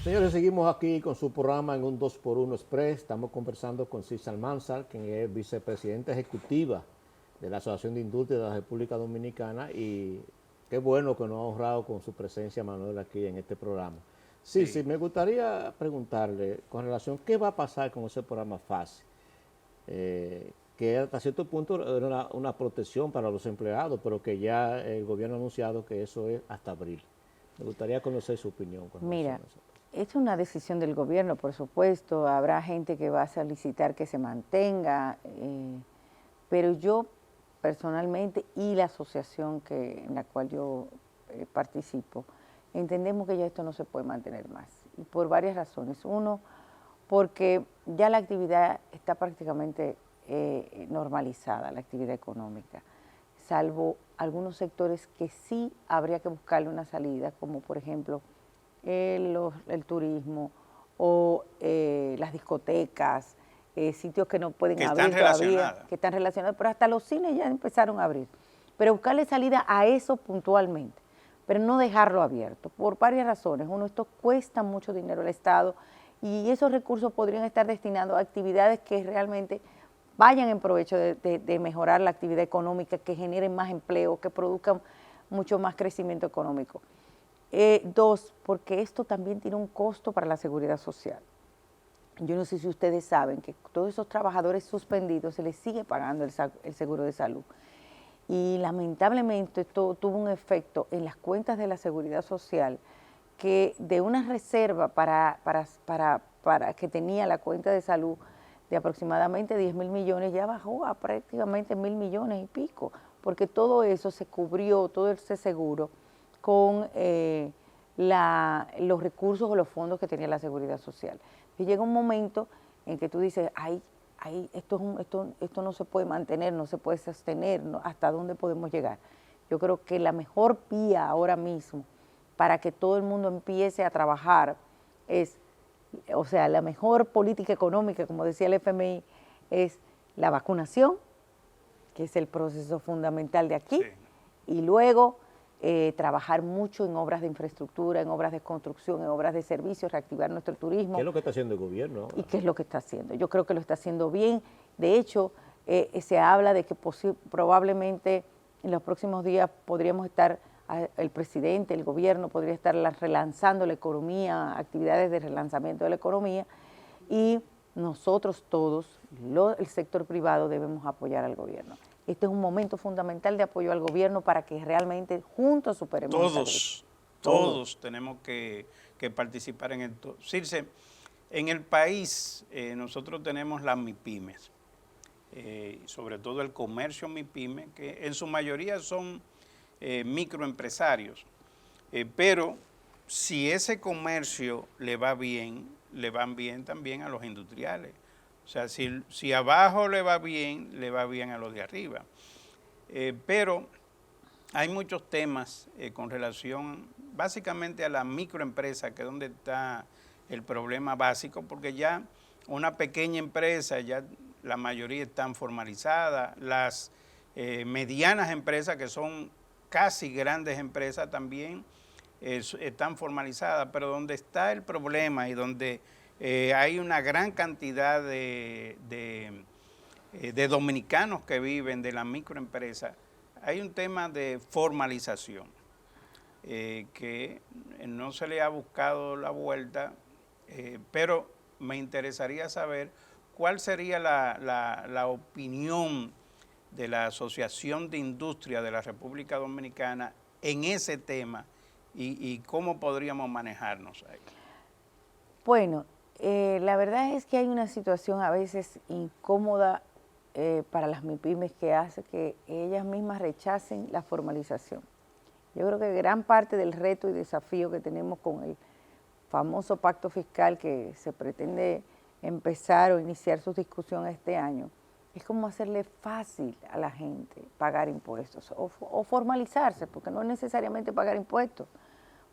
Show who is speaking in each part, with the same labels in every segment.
Speaker 1: Señores, seguimos aquí con su programa en un 2x1 Express. Estamos conversando con Cis Almanzar, quien es vicepresidenta ejecutiva de la Asociación de Industria de la República Dominicana, y qué bueno que nos ha honrado con su presencia, Manuel, aquí en este programa. Sí,
Speaker 2: Sí.
Speaker 1: sí, me gustaría preguntarle con relación, ¿qué va a pasar con ese programa FASE? Que hasta cierto punto era una protección para los empleados, pero que ya el gobierno ha anunciado que eso es hasta abril. Me gustaría conocer su opinión con relación
Speaker 3: Mira,
Speaker 1: a eso.
Speaker 3: es una decisión del gobierno, por supuesto, habrá gente que va a solicitar que se mantenga, pero yo personalmente y la asociación en la cual yo participo, entendemos que ya esto no se puede mantener más, y por varias razones. Uno, porque ya la actividad está prácticamente normalizada, la actividad económica, salvo algunos sectores que sí habría que buscarle una salida, como por ejemplo el turismo o las discotecas, sitios que no pueden
Speaker 2: Que están
Speaker 3: abrir todavía,
Speaker 2: relacionadas.
Speaker 3: que están relacionados, pero hasta los cines ya empezaron a abrir. Pero buscarle salida a eso puntualmente, pero no dejarlo abierto, por varias razones. Uno, esto cuesta mucho dinero al Estado y esos recursos podrían estar destinados a actividades que realmente vayan en provecho de mejorar la actividad económica, que generen más empleo, que produzcan mucho más crecimiento económico. Dos, porque esto también tiene un costo para la seguridad social. Yo no sé si ustedes saben que todos esos trabajadores suspendidos se les sigue pagando el seguro de salud. Y lamentablemente esto tuvo un efecto en las cuentas de la seguridad social, que de una reserva para que tenía la cuenta de salud de aproximadamente 10.000 millones, ya bajó a prácticamente 1.000 millones y pico, porque todo eso se cubrió, todo ese seguro, con los recursos o los fondos que tenía la seguridad social. Y llega un momento en que tú dices, esto no se puede mantener, no se puede sostener, ¿no? ¿Hasta dónde podemos llegar? Yo creo que la mejor vía ahora mismo para que todo el mundo empiece a trabajar la mejor política económica, como decía el FMI, es la vacunación, que es el proceso fundamental de aquí,
Speaker 2: Sí.
Speaker 3: y luego trabajar mucho en obras de infraestructura, en obras de construcción, en obras de servicios, reactivar nuestro turismo.
Speaker 1: ¿Qué es lo que está haciendo el gobierno ahora?
Speaker 3: ¿Y qué es lo que está haciendo? Yo creo que lo está haciendo bien. De hecho, se habla de que probablemente en los próximos días podríamos estar, el presidente, el gobierno podría estar relanzando la economía, actividades de relanzamiento de la economía, y nosotros todos, el sector privado, debemos apoyar al gobierno. Este es un momento fundamental de apoyo al gobierno para que realmente juntos superemos esta crisis.
Speaker 2: Todos tenemos que participar en esto. Circe, en el país nosotros tenemos las MIPYMES, sobre todo el comercio MIPYME, que en su mayoría son microempresarios, pero si ese comercio le va bien, le van bien también a los industriales. O sea, si abajo le va bien a los de arriba. Pero hay muchos temas con relación básicamente a la microempresa, que es donde está el problema básico, porque ya una pequeña empresa, ya la mayoría están formalizadas, las medianas empresas, que son casi grandes empresas también, están formalizadas, pero donde está el problema y donde hay una gran cantidad de dominicanos que viven de la microempresa, hay un tema de formalización que no se le ha buscado la vuelta, pero me interesaría saber cuál sería la opinión de la Asociación de Industria de la República Dominicana en ese tema y cómo podríamos manejarnos ahí.
Speaker 3: Bueno, la verdad es que hay una situación a veces incómoda para las MIPYMES que hace que ellas mismas rechacen la formalización. Yo creo que gran parte del reto y desafío que tenemos con el famoso pacto fiscal que se pretende empezar o iniciar su discusión este año es cómo hacerle fácil a la gente pagar impuestos o formalizarse, porque no es necesariamente pagar impuestos,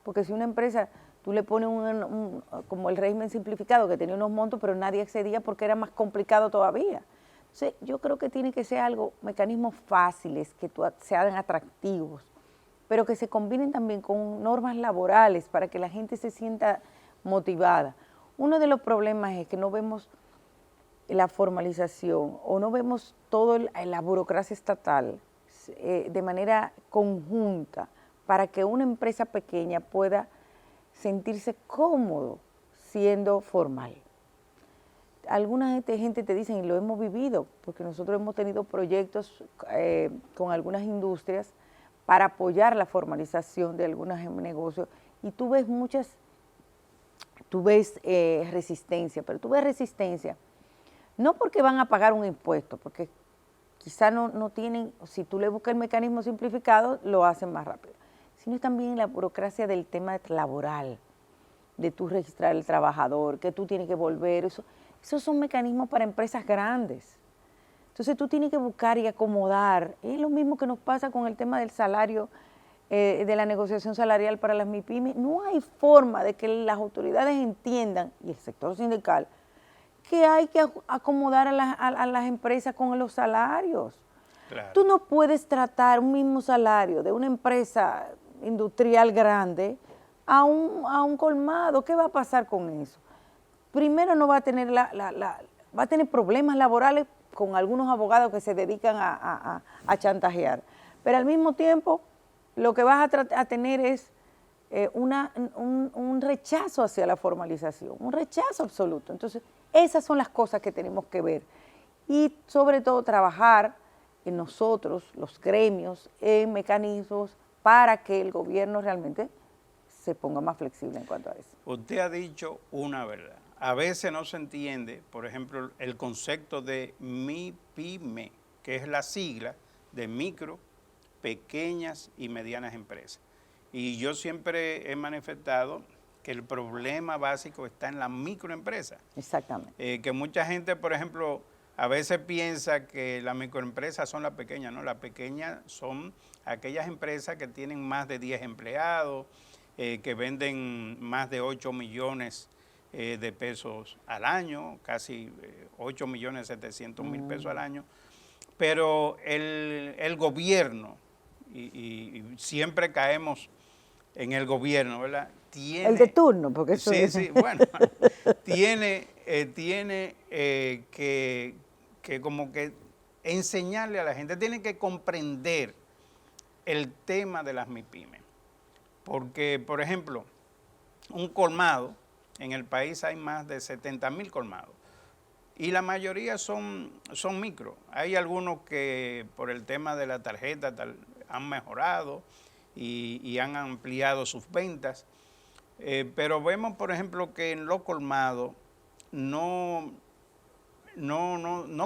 Speaker 3: porque si una empresa, tú le pones como el régimen simplificado que tenía unos montos, pero nadie accedía porque era más complicado todavía. Entonces, yo creo que tiene que ser mecanismos fáciles, que sean atractivos, pero que se combinen también con normas laborales para que la gente se sienta motivada. Uno de los problemas es que no vemos la formalización o no vemos toda la burocracia estatal de manera conjunta para que una empresa pequeña pueda sentirse cómodo siendo formal. Alguna gente te dicen, y lo hemos vivido, porque nosotros hemos tenido proyectos con algunas industrias para apoyar la formalización de algunos negocios, y tú ves resistencia, pero tú ves resistencia no porque van a pagar un impuesto, porque quizá no tienen, si tú le buscas el mecanismo simplificado, lo hacen más rápido, sino también la burocracia del tema laboral, de tú registrar el trabajador, que tú tienes que volver, esos son mecanismos para empresas grandes. Entonces tú tienes que buscar y acomodar. Es lo mismo que nos pasa con el tema del salario, de la negociación salarial para las MIPYME. No hay forma de que las autoridades entiendan, y el sector sindical, que hay que acomodar a las empresas con los salarios. Claro. Tú no puedes tratar un mismo salario de una empresa industrial grande a un colmado. ¿Qué va a pasar con eso? Primero no va a tener va a tener problemas laborales con algunos abogados que se dedican a chantajear. Pero al mismo tiempo, lo que vas a tener es un rechazo hacia la formalización, un rechazo absoluto. Entonces, esas son las cosas que tenemos que ver. Y sobre todo trabajar en nosotros, los gremios, en mecanismos para que el gobierno realmente se ponga más flexible en cuanto a eso.
Speaker 2: Usted ha dicho una verdad. A veces no se entiende, por ejemplo, el concepto de MIPYME, que es la sigla de micro, pequeñas y medianas empresas. Y yo siempre he manifestado que el problema básico está en la microempresa.
Speaker 3: Exactamente.
Speaker 2: Que mucha gente, por ejemplo, a veces piensa que las microempresas son las pequeñas, ¿no? Las pequeñas son aquellas empresas que tienen más de 10 empleados, que venden más de 8 millones de pesos al año, casi 8.700.000 pesos al año. Pero el gobierno, y siempre caemos en el gobierno, ¿verdad?
Speaker 3: El de turno, porque eso
Speaker 2: sí,
Speaker 3: es.
Speaker 2: Sí, bueno, tiene que como que enseñarle a la gente, tiene que comprender el tema de las MIPYME. Porque, por ejemplo, un colmado, en el país hay más de 70.000 colmados, y la mayoría son micro. Hay algunos que por el tema de la tarjeta han mejorado y han ampliado sus ventas, pero vemos, por ejemplo, que en los colmados no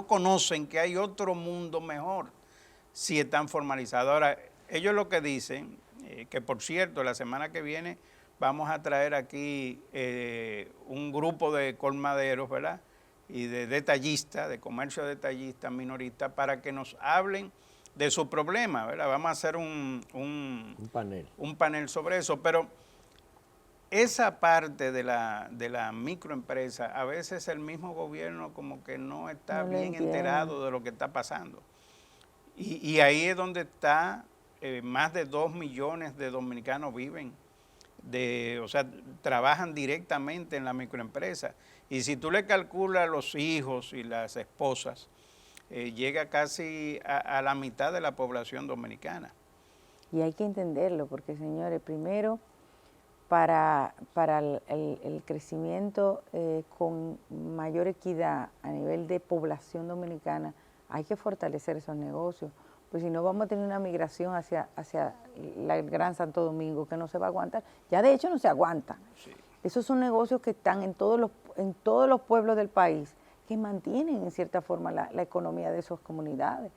Speaker 2: conocen que hay otro mundo mejor si están formalizados. Ahora, ellos lo que dicen, que por cierto, la semana que viene vamos a traer aquí un grupo de colmaderos, ¿verdad? Y de detallistas, de comercio detallista, minorista, para que nos hablen de su problema, ¿verdad? Vamos a hacer un panel sobre eso, pero esa parte de la microempresa, a veces el mismo gobierno como que no está bien enterado de lo que está pasando. Y ahí es donde está, más de 2 millones de dominicanos viven, o sea, trabajan directamente en la microempresa. Y si tú le calculas los hijos y las esposas, llega casi a la mitad de la población dominicana.
Speaker 3: Y hay que entenderlo, porque señores, primero, para el crecimiento con mayor equidad a nivel de población dominicana, hay que fortalecer esos negocios, pues si no vamos a tener una migración hacia el Gran Santo Domingo que no se va a aguantar. Ya de hecho no se aguanta. Sí. Esos son negocios que están en todos los pueblos del país, que mantienen en cierta forma la economía de esas comunidades.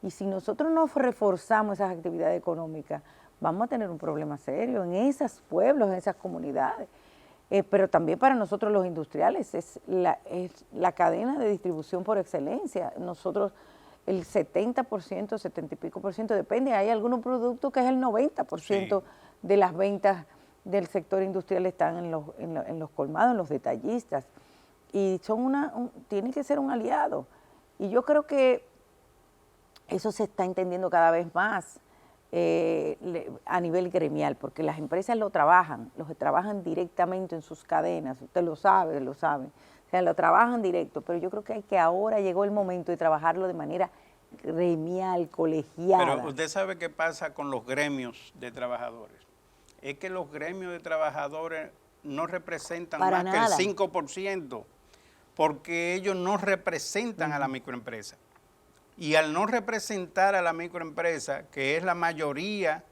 Speaker 3: Y si nosotros no reforzamos esas actividades económicas, vamos a tener un problema serio en esos pueblos, en esas comunidades. Pero también para nosotros los industriales es la cadena de distribución por excelencia. Nosotros el 70%, 70 y pico por ciento, depende, hay algunos productos que es el 90% sí. de las ventas del sector industrial están en los colmados, en los detallistas, y tienen que ser un aliado. Y yo creo que eso se está entendiendo cada vez más. a nivel gremial, porque las empresas lo trabajan directamente en sus cadenas, usted lo sabe, o sea, lo trabajan directo, pero yo creo que ahora llegó el momento de trabajarlo de manera gremial, colegiada.
Speaker 2: Pero usted sabe qué pasa con los gremios de trabajadores. Es que los gremios de trabajadores no representan
Speaker 3: Para
Speaker 2: más
Speaker 3: nada.
Speaker 2: que el 5%, porque ellos no representan a la microempresa. Y al no representar a la microempresa, que es la mayoría,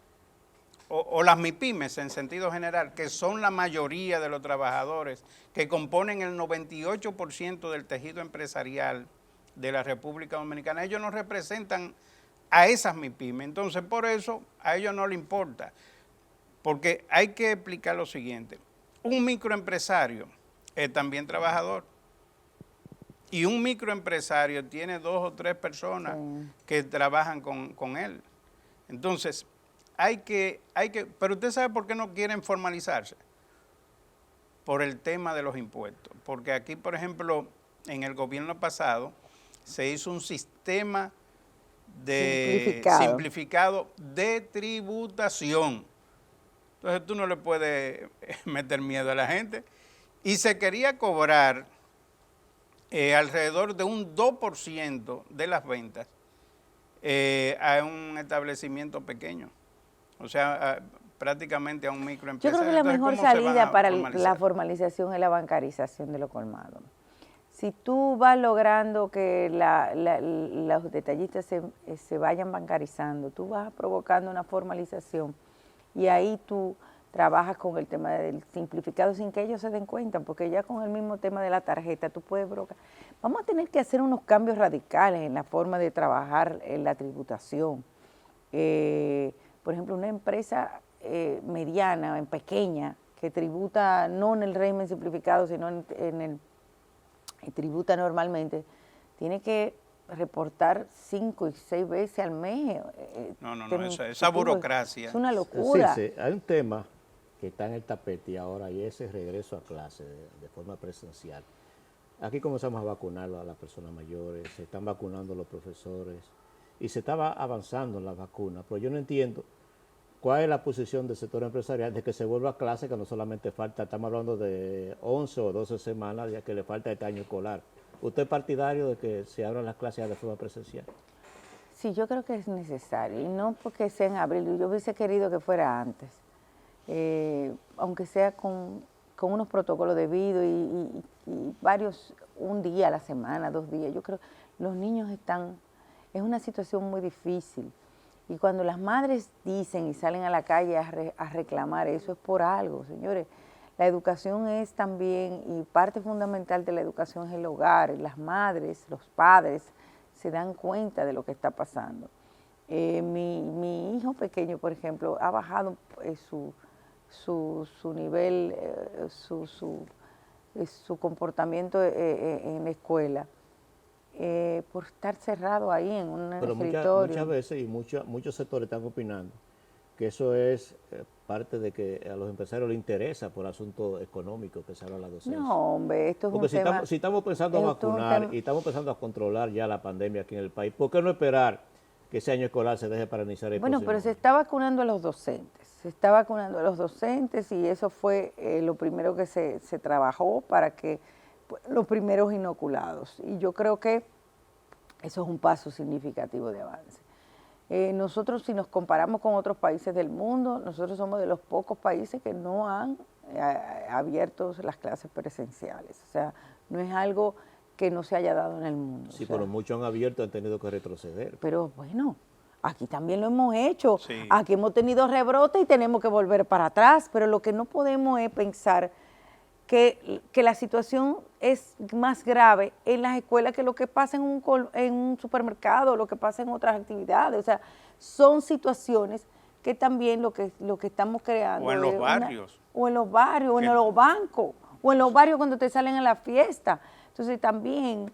Speaker 2: o las MIPYMES en sentido general, que son la mayoría de los trabajadores, que componen el 98% del tejido empresarial de la República Dominicana, ellos no representan a esas MIPYMES. Entonces, por eso, a ellos no les importa. Porque hay que explicar lo siguiente. Un microempresario es también trabajador. Y un microempresario tiene 2 o 3 personas que trabajan con él. Entonces, pero usted sabe por qué no quieren formalizarse. Por el tema de los impuestos. Porque aquí, por ejemplo, en el gobierno pasado, se hizo un sistema simplificado de tributación. Entonces, tú no le puedes meter miedo a la gente. Y se quería cobrar alrededor de un 2% de las ventas a un establecimiento pequeño. O sea, prácticamente a un microempresario.
Speaker 3: Yo creo que la mejor
Speaker 2: ¿Cómo se van
Speaker 3: salida
Speaker 2: a
Speaker 3: para
Speaker 2: formalizar?
Speaker 3: la formalización es la bancarización de los colmados. Si tú vas logrando que los detallistas se vayan bancarizando, tú vas provocando una formalización y ahí tú trabajas con el tema del simplificado sin que ellos se den cuenta, porque ya con el mismo tema de la tarjeta tú puedes brocar. Vamos a tener que hacer unos cambios radicales en la forma de trabajar en la tributación. Por ejemplo, una empresa mediana, pequeña, que tributa no en el régimen simplificado, sino tributa normalmente, tiene que reportar 5 y 6 veces al mes.
Speaker 2: No, esa burocracia.
Speaker 3: Es una locura.
Speaker 1: Sí, hay un tema que está en el tapete ahora y es el regreso a clase de forma presencial. Aquí comenzamos a vacunar a las personas mayores, se están vacunando los profesores y se estaba avanzando en la vacuna, pero yo no entiendo cuál es la posición del sector empresarial de que se vuelva a clase, que no solamente falta, estamos hablando de 11 o 12 semanas ya que le falta este año escolar. ¿Usted es partidario de que se abran las clases de forma presencial?
Speaker 3: Sí, yo creo que es necesario, y no porque sea en abril, yo hubiese querido que fuera antes, aunque sea con unos protocolos debidos y varios, un día a la semana, 2 días. Yo creo que los niños es una situación muy difícil, y cuando las madres dicen y salen a la calle a reclamar eso es por algo, señores. La educación es también, y parte fundamental de la educación es el hogar, las madres, los padres se dan cuenta de lo que está pasando. Mi hijo pequeño, por ejemplo, ha bajado su nivel, su comportamiento en la escuela por estar cerrado ahí en un escritorio.
Speaker 1: Muchas veces y muchos sectores están opinando que eso es parte de que a los empresarios les interesa por asunto económico que se habla la docencia.
Speaker 3: No, hombre, esto es
Speaker 1: porque
Speaker 3: un tema...
Speaker 1: si estamos pensando a vacunar y estamos pensando a controlar ya la pandemia aquí en el país, ¿por qué no esperar que ese año escolar se deje para iniciar el próximo
Speaker 3: Bueno, pero se
Speaker 1: año?
Speaker 3: está vacunando a los docentes, y eso fue lo primero que se trabajó para que los primeros inoculados. Y yo creo que eso es un paso significativo de avance. Nosotros, si nos comparamos con otros países del mundo, nosotros somos de los pocos países que no han abierto las clases presenciales. O sea, no es algo que no se haya dado en el mundo.
Speaker 1: Sí,
Speaker 3: o sea,
Speaker 1: pero muchos han abierto, han tenido que retroceder.
Speaker 3: Pero bueno, aquí también lo hemos hecho.
Speaker 2: Sí.
Speaker 3: Aquí hemos tenido rebrote y tenemos que volver para atrás, pero lo que no podemos es pensar que la situación es más grave en las escuelas que lo que pasa en un supermercado, lo que pasa en otras actividades. O sea, son situaciones que también lo que estamos creando.
Speaker 2: O en los barrios.
Speaker 3: O en los barrios, o en los bancos, o en los barrios cuando te salen a la fiesta. Entonces también,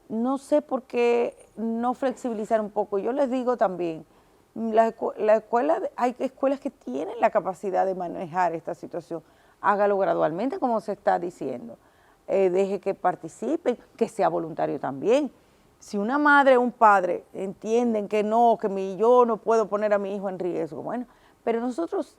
Speaker 3: no sé por qué no flexibilizar un poco. Yo les digo también, hay escuelas que tienen la capacidad de manejar esta situación. Hágalo gradualmente, como se está diciendo. Deje que participen, que sea voluntario también. Si una madre o un padre entienden que no, yo no puedo poner a mi hijo en riesgo, bueno, pero nosotros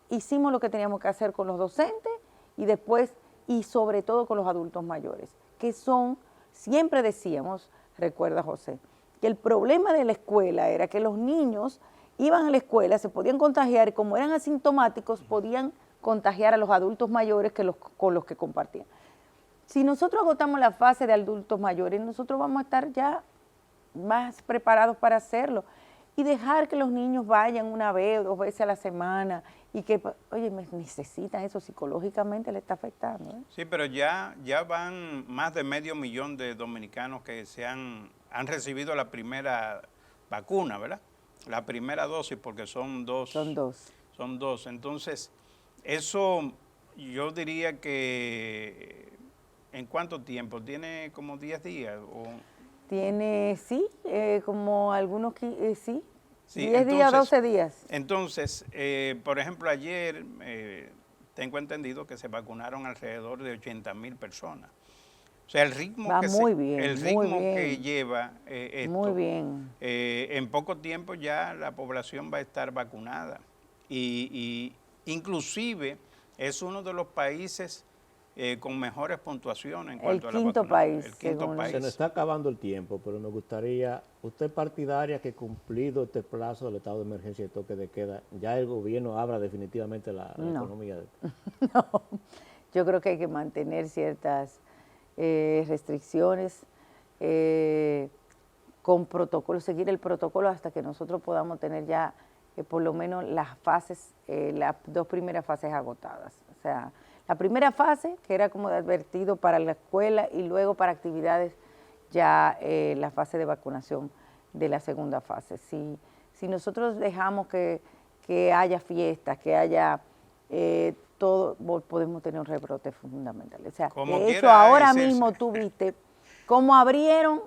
Speaker 3: hicimos lo que teníamos que hacer con los docentes y después, y sobre todo con los adultos mayores, que son, siempre decíamos, recuerda José, que el problema de la escuela era que los niños iban a la escuela, se podían contagiar y como eran asintomáticos podían contagiar a los adultos mayores con los que compartían. Si nosotros agotamos la fase de adultos mayores, nosotros vamos a estar ya más preparados para hacerlo y dejar que los niños vayan una vez o 2 veces a la semana y que, oye, necesitan eso, psicológicamente le está afectando.
Speaker 2: Sí, pero ya van más de 500.000 de dominicanos que han recibido la primera vacuna, ¿verdad? La primera dosis, porque son dos.
Speaker 3: Son dos.
Speaker 2: Son dos. Entonces, eso yo diría que, ¿en cuánto tiempo? ¿Tiene como 10 días?
Speaker 3: Tiene, sí, como algunos, sí,
Speaker 2: sí,
Speaker 3: 10 días, 12 días.
Speaker 2: Entonces, por ejemplo, ayer tengo entendido que se vacunaron alrededor de 80.000 personas. O sea, el ritmo, que lleva esto,
Speaker 3: muy bien.
Speaker 2: En poco tiempo ya la población va a estar vacunada. Y inclusive es uno de los países con mejores puntuaciones en cuanto a la vacunación. El quinto país.
Speaker 1: Se nos está acabando el tiempo, pero me gustaría, ¿usted es partidaria que cumplido este plazo del estado de emergencia y toque de queda, ya el gobierno abra definitivamente la economía?
Speaker 3: No, yo creo que hay que mantener ciertas restricciones con protocolo, seguir el protocolo hasta que nosotros podamos tener ya por lo menos las fases, las 2 primeras fases agotadas. O sea, la primera fase, que era como advertido para la escuela y luego para actividades, ya la fase de vacunación de la segunda fase. Si nosotros dejamos que haya fiestas, que haya todo, podemos tener un rebrote fundamental. O sea, de hecho, ahora mismo tú viste cómo abrieron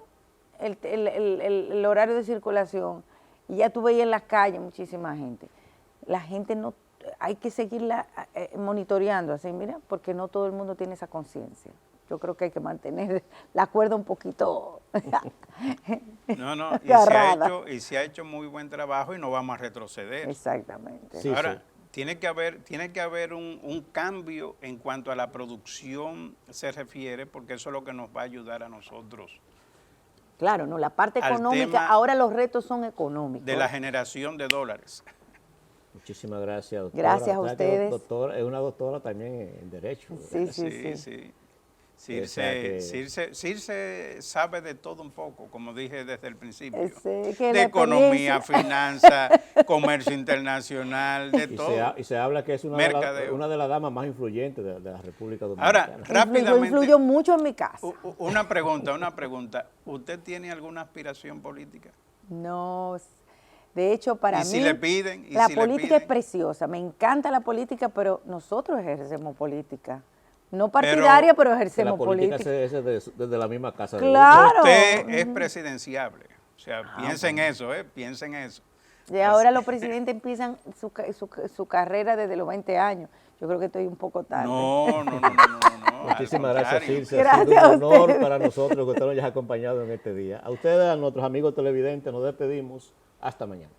Speaker 3: el horario de circulación y ya tú veías en las calles muchísima gente. La gente no, hay que seguirla monitoreando, así, mira, porque no todo el mundo tiene esa conciencia. Yo creo que hay que mantener la cuerda un poquito
Speaker 2: No, y se ha hecho muy buen trabajo y no vamos a retroceder.
Speaker 3: Exactamente.
Speaker 2: Sí, ahora, sí. Tiene que haber un cambio en cuanto a la producción se refiere, porque eso es lo que nos va a ayudar a nosotros.
Speaker 3: Claro, no, la parte económica, ahora los retos son económicos.
Speaker 2: De la generación de dólares.
Speaker 1: Muchísimas gracias, doctora.
Speaker 3: Gracias a ustedes.
Speaker 1: Es una doctora también en Derecho.
Speaker 2: Sí. Circe sabe de todo un poco, como dije desde el principio. De economía, finanzas, comercio internacional, de todo.
Speaker 1: Y se habla que es una de las damas más influyentes de la República Dominicana.
Speaker 2: Ahora, rápidamente.
Speaker 3: Influyó mucho en mi casa.
Speaker 2: Una pregunta. ¿Usted tiene alguna aspiración política?
Speaker 3: No, de hecho, para mí,
Speaker 2: si le piden,
Speaker 3: la política es preciosa. Me encanta la política, pero nosotros ejercemos política. No partidaria, pero ejercemos política.
Speaker 1: La política es desde la misma casa.
Speaker 3: Claro.
Speaker 2: Usted es presidenciable. O sea, piensa en eso, piensa en eso.
Speaker 3: Y ahora los presidentes empiezan su carrera desde los 20 años. Yo creo que estoy un poco tarde.
Speaker 2: No.
Speaker 1: Muchísimas gracias, Circe. Ha sido un honor para nosotros que usted nos haya acompañado en este día. A ustedes, a nuestros amigos televidentes, nos despedimos. Hasta mañana.